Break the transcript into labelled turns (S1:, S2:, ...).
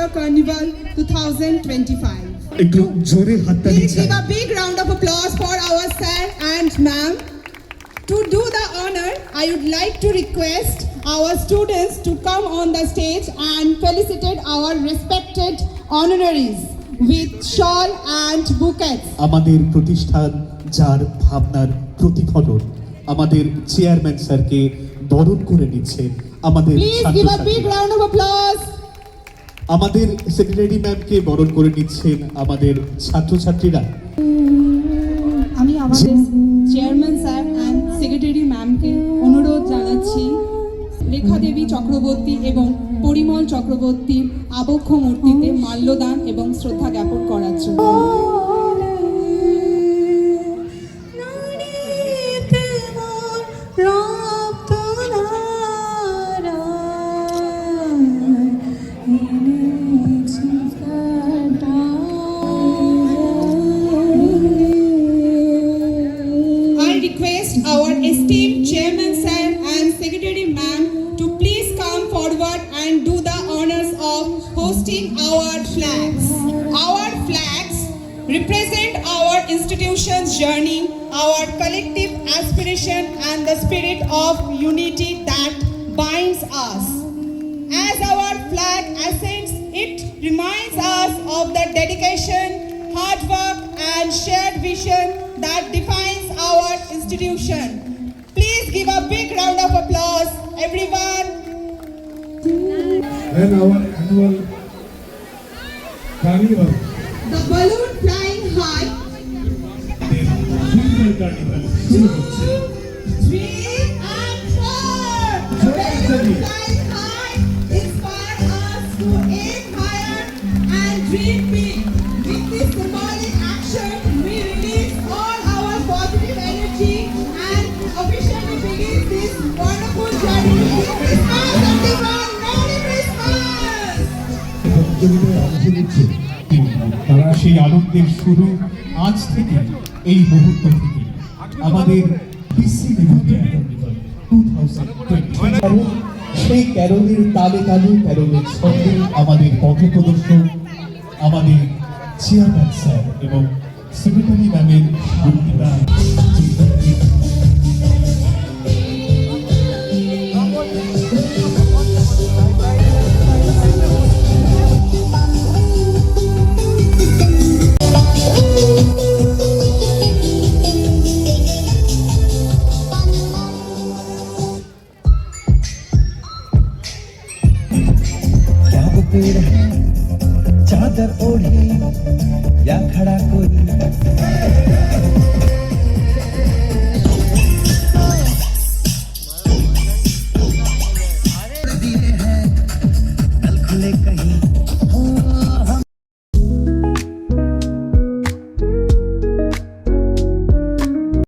S1: Theatre Carnival 2025.
S2: একটু জোরে হাততালি
S1: Please
S2: চাই।
S1: give a big round of applause for our sir and ma'am. To do the honor, I would like to request our students to come on the stage and felicitate our respected honoraries with shawl and bouquets.
S2: আমাদের প্রতিষ্ঠান যার ভাবনার প্রতিফলন আমাদের chairman স্যারকে বরণ করে নিচ্ছেন আমাদের
S1: Please give a big round of applause.
S2: আমাদের সেক্রেটারি ম্যামকে বরণ করে নিচ্ছেন আমাদের ছাত্রছাত্রীরা।
S1: আমি আমাদের চেয়ারম্যান স্যার অ্যান্ড সেক্রেটারি ম্যামকে অনুরোধ জানাচ্ছি রেখা দেবী চক্রবর্তী এবং পরিমল চক্রবর্তীর আবক্ষ মূর্তিতে মাল্যদান এবং শ্রদ্ধা জ্ঞাপন করার জন্য। Our esteemed chairman sir and secretary ma'am to please come forward and do the honors of hosting our flags. Our flags represent our institution's journey, our collective aspiration and the spirit of unity that binds us. As our flag ascends, it reminds us of the dedication, hard work and shared vision that defines our institution. Please give a big round of applause, everyone.
S3: And our annual carnival.
S1: The balloon flying high.
S3: Carnival.
S1: 2, 3 and 4. The balloon flying high inspire us to aim higher and dream big. With this symbolic action, we release all our positive energy and officially begin this wonderful journey. Christmas, everyone! Merry Christmas!
S3: প্রতিযোগিতায় অংশ নিচ্ছে
S2: তারা সেই আনন্দের শুরু আজ থেকে এই মুহূর্ত থেকে আমাদের বিসি মেমোরিয়াল কার্নিভাল 2020 সেই ক্যারলের তালে তালে ক্যারলের ছন্দে আমাদের পথপ্রদর্শক আমাদের চেয়ারম্যান স্যার এবং সেক্রেটারি ম্যামের বক্তৃতা।
S4: चादर ओढ़े या खड़ा कोई